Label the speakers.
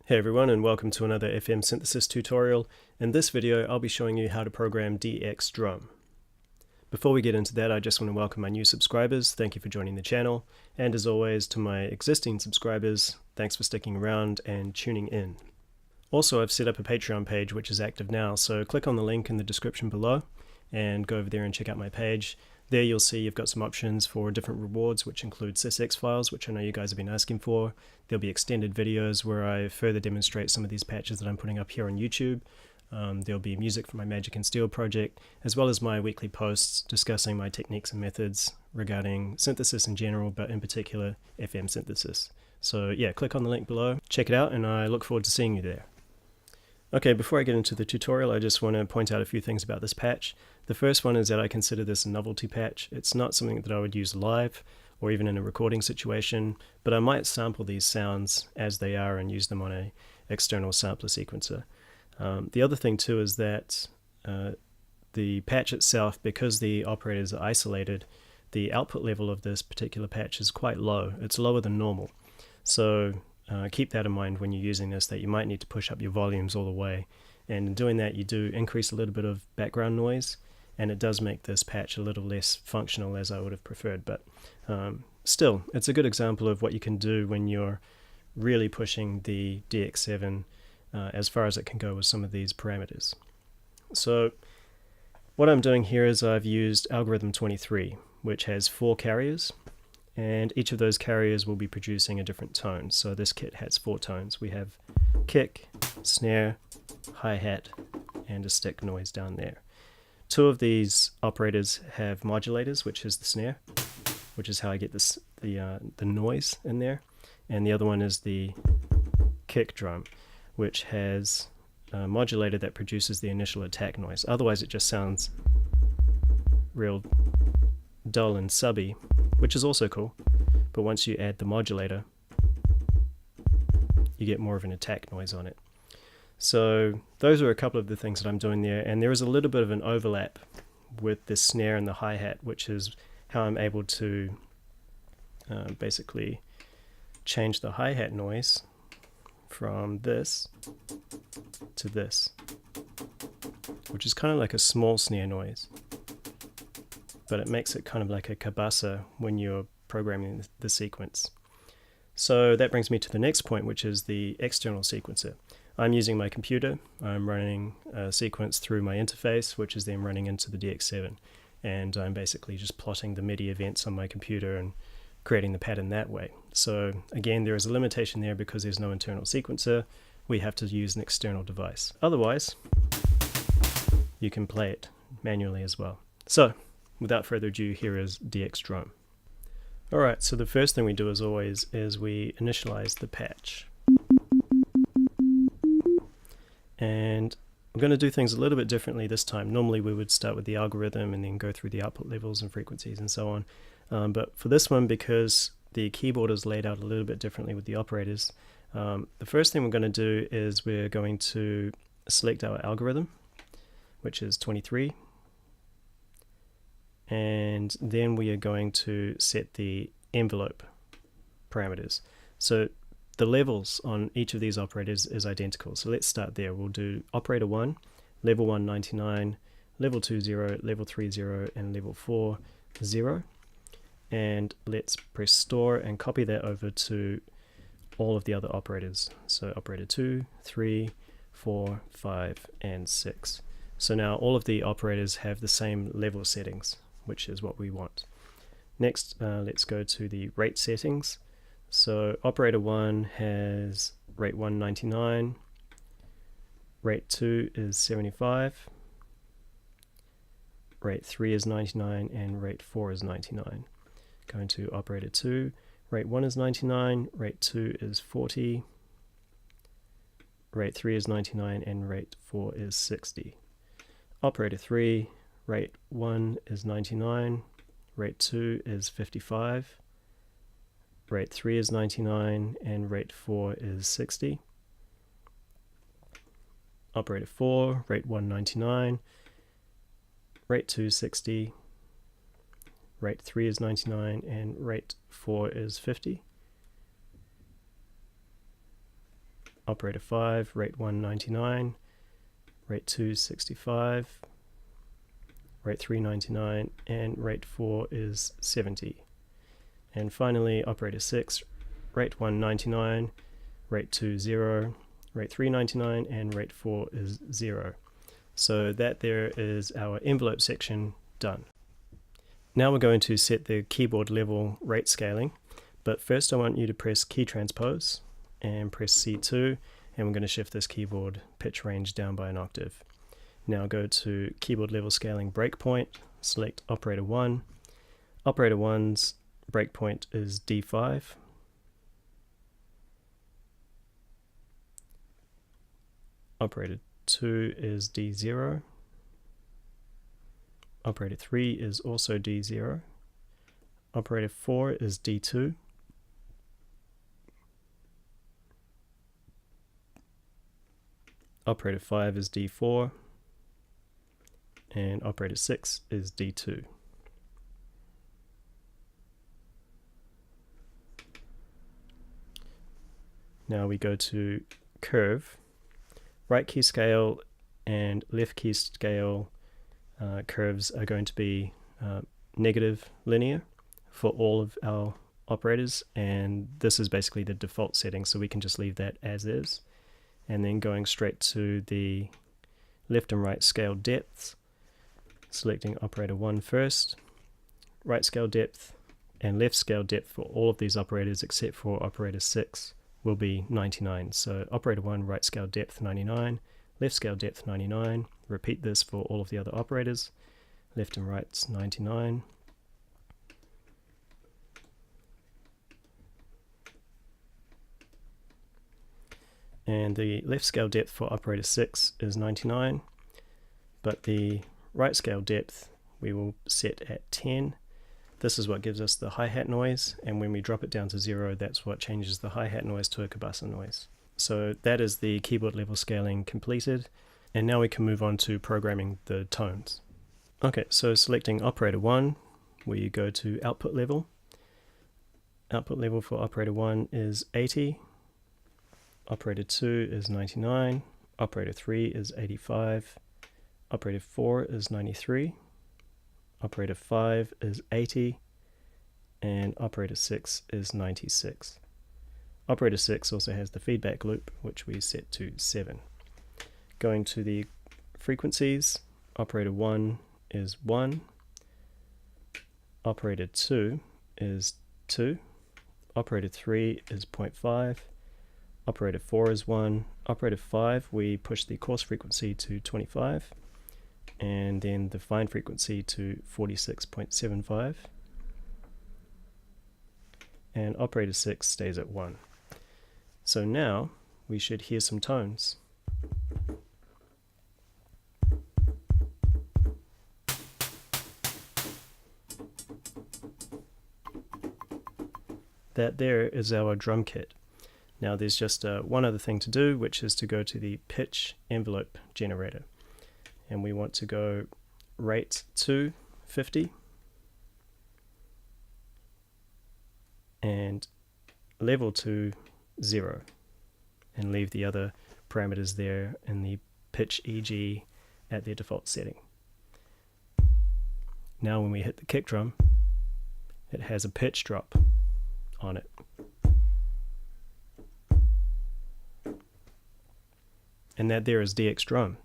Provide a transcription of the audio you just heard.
Speaker 1: Hey everyone, and welcome to another FM synthesis tutorial. In this video I'll be showing you how to program DX drum. Before we get into that, I just want to welcome my new subscribers. Thank you for joining the channel, and as always to my existing subscribers, thanks for sticking around and tuning in. Also, I've set up a Patreon page which is active now, so click on the link in the description below and go over there and check out my page. There you'll see you've got some options for different rewards, which include sysx files, which I know you guys have been asking for. There'll be extended videos where I further demonstrate some of these patches that I'm putting up here on YouTube. There'll be music from my Magic and Steel project, as well as my weekly posts discussing my techniques and methods regarding synthesis in general, but in particular FM synthesis. So yeah, click on the link below, check it out, and I look forward to seeing you there. Okay, before I get into the tutorial, I just want to point out a few things about this patch. The first one is that I consider this a novelty patch. It's not something that I would use live or even in a recording situation, but I might sample these sounds as they are and use them on an external sampler sequencer. The other thing too is that the patch itself, because the operators are isolated, the output level of this particular patch is quite low. It's lower than normal. So keep that in mind when you're using this, that you might need to push up your volumes all the way. And in doing that, you do increase a little bit of background noise, and it does make this patch a little less functional as I would have preferred. But still, it's a good example of what you can do when you're really pushing the DX7 as far as it can go with some of these parameters. So what I'm doing here is I've used algorithm 23, which has 4 carriers. And each of those carriers will be producing a different tone. So this kit has 4 tones. We have kick, snare, hi-hat, and a stick noise down there. 2 of these operators have modulators, which is the snare, which is how I get this, the noise in there. And the other one is the kick drum, which has a modulator that produces the initial attack noise. Otherwise it just sounds real dull and subby, which is also cool, but once you add the modulator, you get more of an attack noise on it. So those are a couple of the things that I'm doing there, and there is a little bit of an overlap with the snare and the hi-hat, which is how I'm able to basically change the hi-hat noise from this to this, which is kind of like a small snare noise, but it makes it kind of like a cabasa when you're programming the sequence. So that brings me to the next point, which is the external sequencer. I'm using my computer. I'm running a sequence through my interface, which is then running into the DX7, and I'm basically just plotting the MIDI events on my computer and creating the pattern that way. So again, there is a limitation there because there's no internal sequencer. We have to use an external device. Otherwise, you can play it manually as well. So without further ado, here is DX drum. Alright, so the first thing we do as always is we initialize the patch. And I'm going to do things a little bit differently this time. Normally we would start with the algorithm and then go through the output levels and frequencies and so on. But for this one, because the keyboard is laid out a little bit differently with the operators, the first thing we're going to do is we're going to select our algorithm, which is 23. And then we are going to set the envelope parameters. So the levels on each of these operators is identical. So let's start there. We'll do operator 1, level 1 99, level 2 0, level 3 0, and level 4 0. And let's press store and copy that over to all of the other operators. So operator 2, 3, 4, 5, and 6. So now all of the operators have the same level settings, which is what we want. Next, let's go to the rate settings. So operator 1 has rate 1 99, rate 2 is 75, rate 3 is 99, and rate 4 is 99. Going to operator 2, rate 1 is 99, rate 2 is 40, rate 3 is 99, and rate 4 is 60. Operator 3, rate 1 is 99, rate 2 is 55, rate 3 is 99, and rate 4 is 60. Operator 4, rate 1 99, rate 2 60, rate 3 is 99, and rate 4 is 50. operator 5, rate 1 99, rate 2 65, rate 3 99, and rate 4 is 70. And finally operator 6, rate 1 99, rate 2 0, rate 3 99, and rate 4 is 0. So that there is our envelope section done. Now we're going to set the keyboard level rate scaling, but first I want you to press key transpose and press C2, and we're going to shift this keyboard pitch range down by an octave. Now go to keyboard level scaling breakpoint, select operator 1. Operator 1's breakpoint is D5. Operator 2 is D0. Operator 3 is also D0. Operator 4 is D2. Operator 5 is D4. And operator 6 is D2. Now we go to curve. Right key scale and left key scale curves are going to be negative linear for all of our operators, and this is basically the default setting, so we can just leave that as is. And then going straight to the left and right scale depths, selecting operator 1 first, right scale depth and left scale depth for all of these operators except for operator 6 will be 99. So operator 1 right scale depth 99, left scale depth 99. Repeat this for all of the other operators. Left and right's 99. And the left scale depth for operator 6 is 99, but the right scale depth we will set at 10. This is what gives us the hi-hat noise, and when we drop it down to 0, that's what changes the hi-hat noise to a cabossa noise. So that is the keyboard level scaling completed, and now we can move on to programming the tones. Okay, so selecting operator 1, we go to output level. Output level for operator 1 is 80, operator 2 is 99, operator 3 is 85, operator 4 is 93, operator 5 is 80, and operator 6 is 96. Operator 6 also has the feedback loop, which we set to 7. Going to the frequencies, operator 1 is 1, operator 2 is 2, operator 3 is 0.5, operator 4 is 1, operator 5 we push the coarse frequency to 25, and then the fine frequency to 46.75, and operator 6 stays at 1. So now we should hear some tones. That there is our drum kit. Now there's just one other thing to do, which is to go to the pitch envelope generator. And we want to go rate to 50 and level to 0, and leave the other parameters there in the pitch EG at their default setting. Now when we hit the kick drum, it has a pitch drop on it. And that there is DX drum.